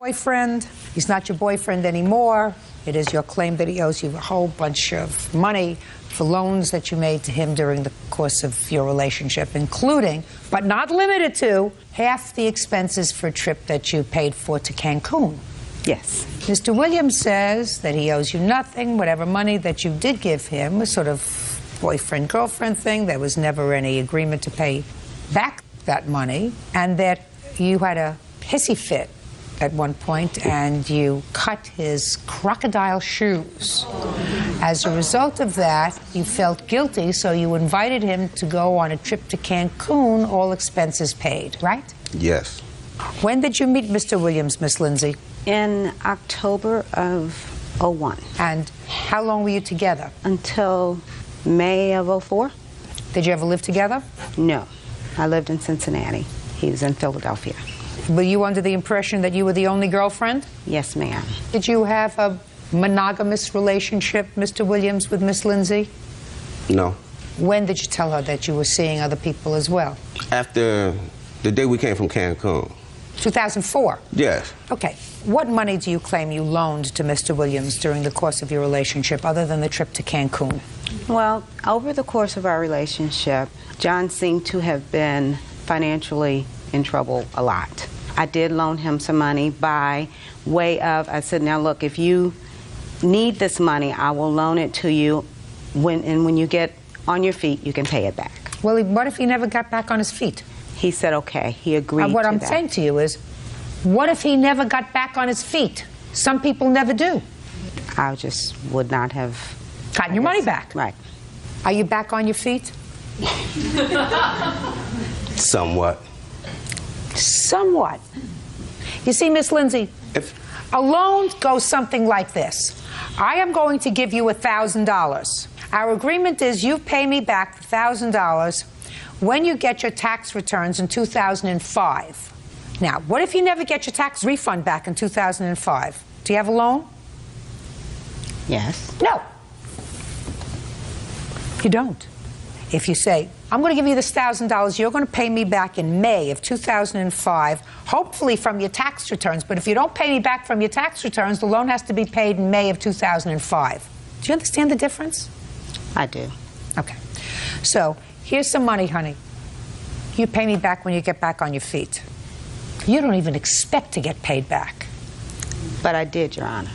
Boyfriend, he's not your boyfriend anymore. It is your claim that he owes you a whole bunch of money for loans that you made to him during the course of your relationship, including, but not limited to, half the expenses for a trip that you paid for to Cancun. Yes. Mr. Williams says that he owes you nothing. Whatever money that you did give him was sort of boyfriend-girlfriend thing. There was never any agreement to pay back that money, and that you had a hissy fit at one point, and you cut his crocodile shoes. As a result of that, you felt guilty, so you invited him to go on a trip to Cancun, all expenses paid, right? Yes. When did you meet Mr. Williams, Miss Lindsay? In October of '01. And how long were you together? Until May of '04. Did you ever live together? No. I lived in Cincinnati. He was in Philadelphia. Were you under the impression that you were the only girlfriend? Yes, ma'am. Did you have a monogamous relationship, Mr. Williams, with Miss Lindsay? No. When did you tell her that you were seeing other people as well? After the day we came from Cancun. 2004? Yes. Okay. What money do you claim you loaned to Mr. Williams during the course of your relationship, other than the trip to Cancun? Well, over the course of our relationship, John seemed to have been financially in trouble a lot. I did loan him some money by way of, I said, now look, if you need this money, I will loan it to you, and when you get on your feet, you can pay it back. Well, what if he never got back on his feet? He said, okay, he agreed to that. What I'm saying to you is, what if he never got back on his feet? Some people never do. I just would not have gotten your money back. Right. Are you back on your feet? Somewhat. Somewhat. You see, Miss Lindsay, a loan goes something like this. I am going to give you $1,000. Our agreement is you pay me back $1,000 when you get your tax returns in 2005. Now, what if you never get your tax refund back in 2005? Do you have a loan? Yes. No. You don't. If you say, I'm going to give you this $1,000, you're going to pay me back in May of 2005, hopefully from your tax returns. But if you don't pay me back from your tax returns, the loan has to be paid in May of 2005. Do you understand the difference? I do. Okay. So here's some money, honey. You pay me back when you get back on your feet. You don't even expect to get paid back. But I did, Your Honor.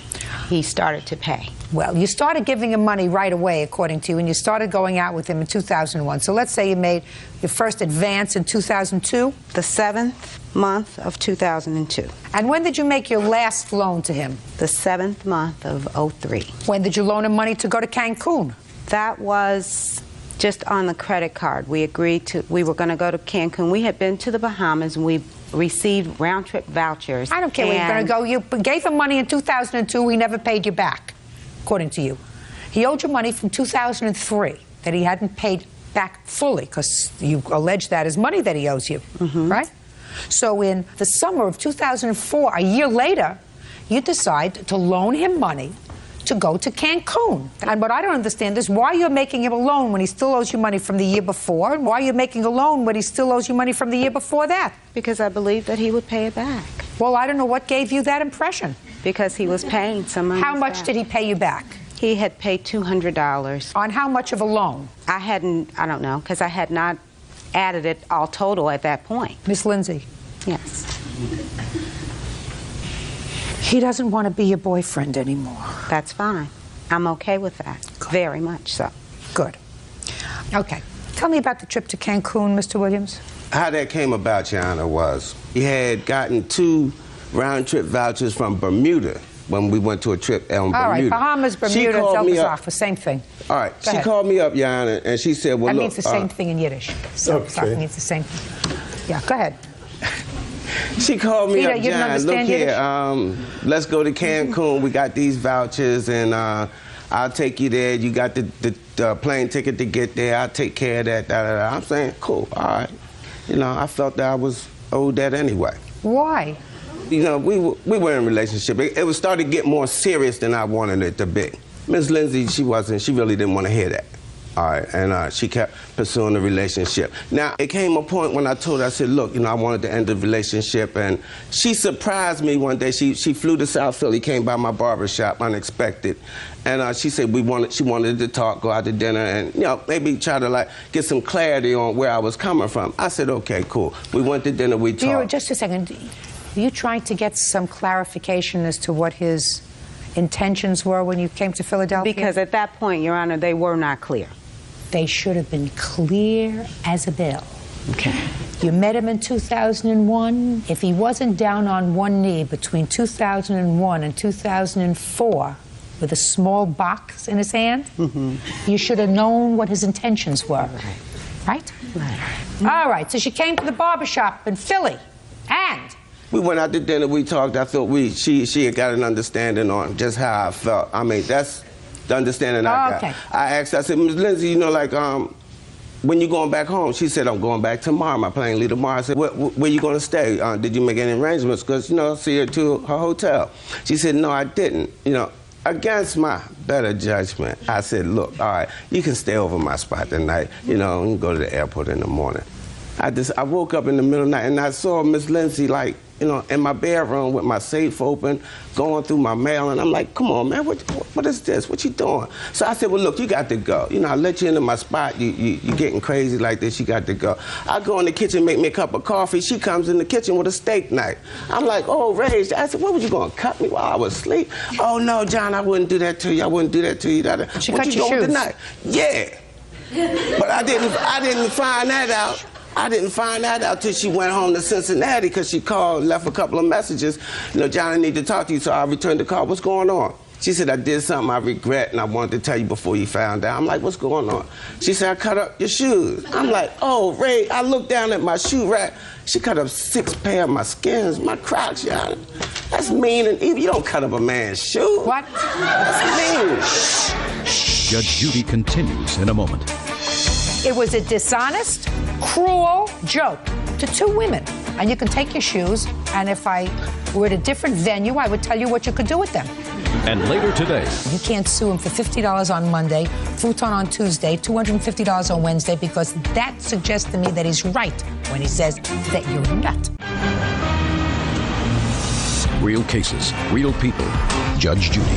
He started to pay. Well, you started giving him money right away, according to you, and you started going out with him in 2001. So let's say you made your first advance in 2002? The 7th month of 2002. And when did you make your last loan to him? The 7th month of '03. When did you loan him money to go to Cancun? That was just on the credit card. We agreed to, we were going to go to Cancun. We had been to the Bahamas, and we received round-trip vouchers. I don't care where you're going to go. You gave him money in 2002. He never paid you back, according to you. He owed you money from 2003 that he hadn't paid back fully, because you allege that as money that he owes you, right? So in the summer of 2004, a year later, you decide to loan him money to go to Cancun. And what I don't understand is why you're making him a loan when he still owes you money from the year before, and why you're making a loan when he still owes you money from the year before that. Because I believed that he would pay it back. Well, I don't know what gave you that impression. Because he was paying some money. How much did he pay you back? He had paid $200. On how much of a loan? I don't know, because I had not added it all total at that point. Miss Lindsay. Yes. He doesn't want to be your boyfriend anymore. That's fine. I'm okay with that. Good. Very much so. Good. Okay. Tell me about the trip to Cancun, Mr. Williams. How that came about, Your Honor, was he had gotten 2 round-trip vouchers from Bermuda when we went to a trip on Bermuda. All right, Bahamas, Bermuda, Zelters, the same thing. All right, she called me up, Your Honor, and she said, well, that look. means the same thing in Yiddish. Okay. Means the same thing. Yeah, go ahead. She called me up, John, look here, let's go to Cancun. We got these vouchers, and I'll take you there. You got the plane ticket to get there. I'll take care of that. I'm saying, cool, all right. You know, I felt that I was owed that anyway. Why? You know, we were in a relationship. It was starting to get more serious than I wanted it to be. Miss Lindsay, she really didn't want to hear that. All right, and she kept pursuing the relationship. Now, it came a point when I told her, I said, look, you know, I wanted to end the relationship, and she surprised me one day. She flew to South Philly, came by my barbershop, unexpected, and she said she wanted to talk, go out to dinner, and, you know, maybe try to, like, get some clarity on where I was coming from. I said, okay, cool. We went to dinner, we talked. Just a second. Are you trying to get some clarification as to what his intentions were when you came to Philadelphia? Because at that point, Your Honor, they were not clear. They should have been clear as a bell. Okay. You met him in 2001. If he wasn't down on one knee between 2001 and 2004 with a small box in his hand, you should have known what his intentions were. Right? Right. All right, so she came to the barbershop in Philly, and we went out to dinner, we talked. I thought she had got an understanding on just how I felt. I mean, that's the understanding I got. Okay. I asked, I said, Ms. Lindsay, you know, like, when you going back home? She said, I'm going back tomorrow. My plane leave tomorrow. I said, where you going to stay? Did you make any arrangements? Because, you know, see her to her hotel. She said, no, I didn't. You know, against my better judgment, I said, look, all right, you can stay over my spot tonight. You know, you can go to the airport in the morning. I woke up in the middle of the night and I saw Miss Lindsay, like, you know, in my bedroom with my safe open, going through my mail, and I'm like, come on, man, what is this? What you doing? So I said, well, look, you got to go. You know, I let you into my spot. You getting crazy like this, you got to go. I go in the kitchen, make me a cup of coffee. She comes in the kitchen with a steak knife. I'm like, oh, rage. I said, what was you going to cut me while I was asleep? Oh, no, John, I wouldn't do that to you. I wouldn't do that to you. She what cut you your doing shoes? Tonight? Yeah. But I didn't find that out. I didn't find that out till she went home to Cincinnati, because she called, left a couple of messages. You know, John, I need to talk to you, so I returned the call. What's going on? She said, I did something I regret, and I wanted to tell you before you found out. I'm like, what's going on? She said, I cut up your shoes. I'm like, oh, Ray, I looked down at my shoe rack. She cut up 6 pair of my skins, my Crocs, y'all. That's mean and evil. You don't cut up a man's shoe. what? That's mean. Judge Judy continues in a moment. It was a dishonest, cruel joke to 2 women. And you can take your shoes, and if I were at a different venue, I would tell you what you could do with them. And later today, You can't sue him for $50 on Monday, futon on Tuesday, $250 on Wednesday, because that suggests to me that he's right when he says that you're not. real cases, real people. Judge Judy.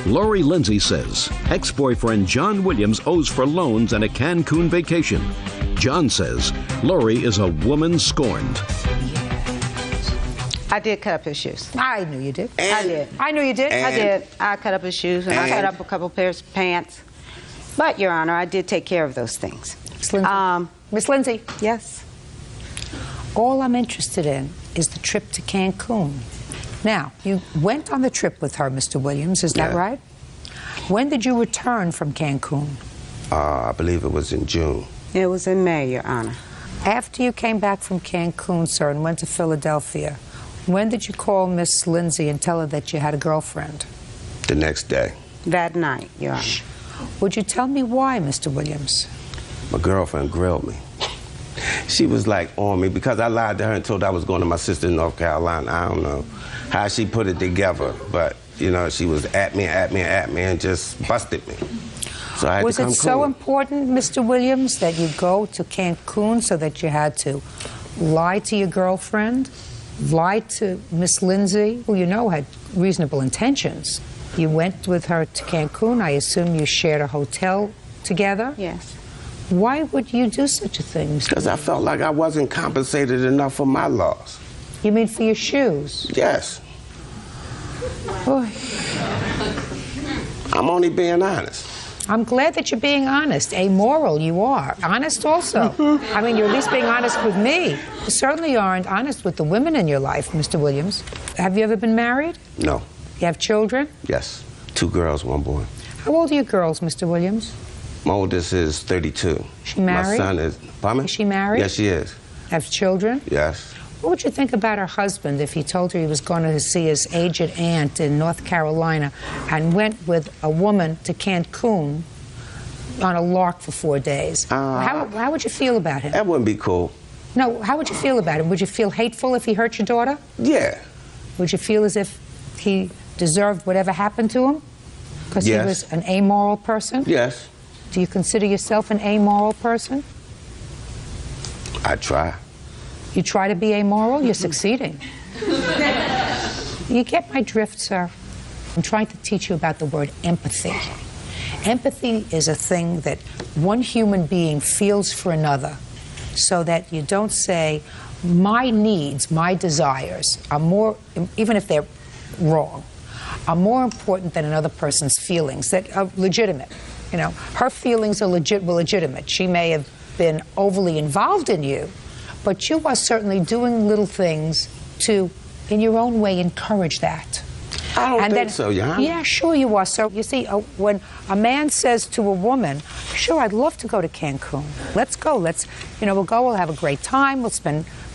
Lori Lindsay says ex-boyfriend John Williams owes for loans and a Cancun vacation. John says Lori is a woman scorned. I did cut up his shoes. I knew you did. I did. I knew you did. I did. I cut up his shoes, and I cut up a couple pairs of pants. But, Your Honor, I did take care of those things. Miss Lindsay. Yes. All I'm interested in is the trip to Cancun. Now, you went on the trip with her, Mr. Williams, is that right? When did you return from Cancun? I believe it was in June. It was in May, Your Honor. After you came back from Cancun, sir, and went to Philadelphia, when did you call Miss Lindsay and tell her that you had a girlfriend? The next day. That night, Your Honor. Would you tell me why, Mr. Williams? My girlfriend grilled me. She was like on me because I lied to her and told her I was going to my sister in North Carolina. I don't know how she put it together, but, you know, she was at me and just busted me. So I had Was to come it so clean. important, Mr. Williams, that you go to Cancun so that you had to lie to your girlfriend, lie to Miss Lindsay, who you know had reasonable intentions? You went with her to Cancun. I assume you shared a hotel together? Yes. Why would you do such a thing, Mr. Because I felt like I wasn't compensated enough for my loss. You mean for your shoes? Yes. Boy, I'm only being honest. I'm glad that you're being honest. Amoral, you are. Honest also. I mean, you're at least being honest with me. You certainly aren't honest with the women in your life, Mr. Williams. Have you ever been married? No. You have children? Yes. 2 girls, 1 boy. How old are your girls, Mr. Williams? My oldest is 32. She married? My son is... Pardon me? Is she married? Yes, she is. Have children? Yes. What would you think about her husband if he told her he was going to see his aged aunt in North Carolina and went with a woman to Cancun on a lark for 4 days? How would you feel about him? That wouldn't be cool. No, how would you feel about him? Would you feel hateful if he hurt your daughter? Yeah. Would you feel as if he deserved whatever happened to him? Because he Yes. was an amoral person? Yes. Do you consider yourself an amoral person? I try. You try to be amoral? You're succeeding. You get my drift, sir? I'm trying to teach you about the word empathy. Empathy is a thing that one human being feels for another, so that you don't say, my needs, my desires are more, even if they're wrong, are more important than another person's feelings that are legitimate. You know, her feelings are legitimate. She may have been overly involved in you, but you are certainly doing little things to, in your own way, encourage that. I don't think so, Jan. Yeah, sure you are. So, you see, when a man says to a woman, sure, I'd love to go to Cancun. Let's go. We'll go, we'll have a great time.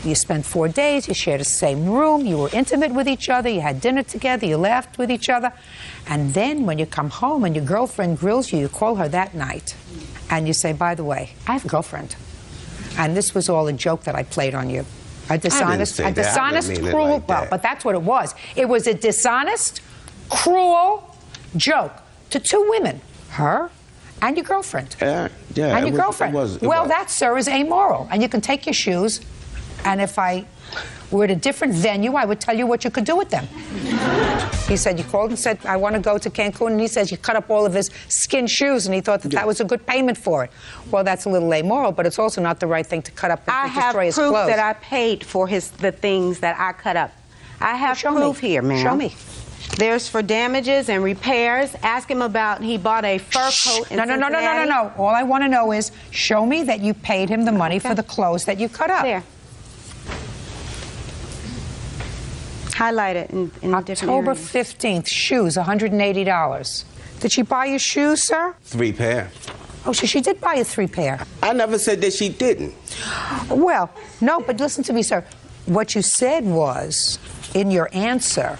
You spent 4 days, you shared the same room, you were intimate with each other, you had dinner together, you laughed with each other. And then when you come home and your girlfriend grills you, you call her that night. And you say, by the way, I have a girlfriend. And this was all a joke that I played on you. A dishonest, cruel, well, but that's what it was. It was a dishonest, cruel joke to two women, her and your girlfriend. Yeah, and your girlfriend. Well, that, sir, is amoral. And you can take your shoes, and if I were at a different venue, I would tell you what you could do with them. He said, you called and said, I want to go to Cancun, and he says you cut up all of his skin shoes, and he thought that that was a good payment for it. Well, that's a little amoral, but it's also not the right thing to cut up and destroy his clothes. I have proof that I paid for the things that I cut up. I have proof here, ma'am. Show me. There's for damages and repairs. Ask him about, he bought a fur coat in Cincinnati. No. All I want to know is, show me that you paid him the money for the clothes that you cut up. There. Highlight it in different October areas. 15th, shoes, $180. Did she buy you shoes, sir? 3 pair. Oh, so she did buy you 3 pair. I never said that she didn't. Well, no, but listen to me, sir. What you said was, in your answer,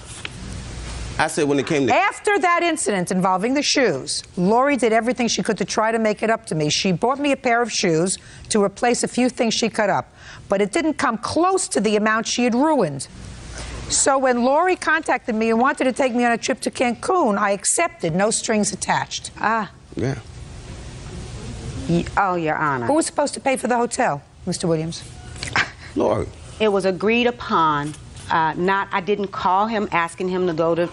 I said when it came to... After that incident involving the shoes, Lori did everything she could to try to make it up to me. She bought me a pair of shoes to replace a few things she cut up, but it didn't come close to the amount she had ruined. So when Lori contacted me and wanted to take me on a trip to Cancun, I accepted, no strings attached. Ah. Yeah. Oh, Your Honor. Who was supposed to pay for the hotel, Mr. Williams? Lori. It was agreed upon. I didn't call him asking him to go to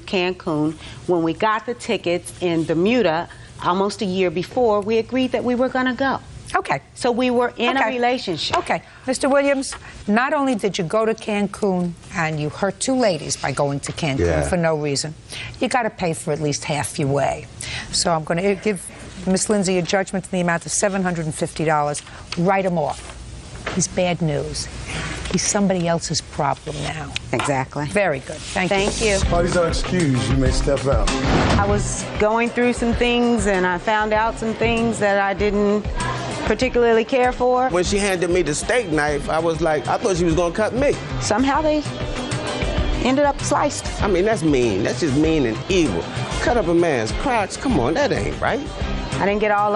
Cancun. When we got the tickets in Bermuda, almost a year before, we agreed that we were going to go. Okay. So we were in a relationship. Okay. Mr. Williams, not only did you go to Cancun and you hurt 2 ladies by going to Cancun for no reason, you got to pay for at least half your way. So I'm going to give Miss Lindsay a judgment in the amount of $750. Write him off. He's bad news. He's somebody else's problem now. Exactly. Very good. Thank you. Parties are excused. You may step out. I was going through some things, and I found out some things that I didn't particularly care for. When she handed me the steak knife, I was like, I thought she was going to cut me. Somehow they ended up sliced. I mean, that's mean. That's just mean and evil. Cut up a man's crotch. Come on, that ain't right. I didn't get all up.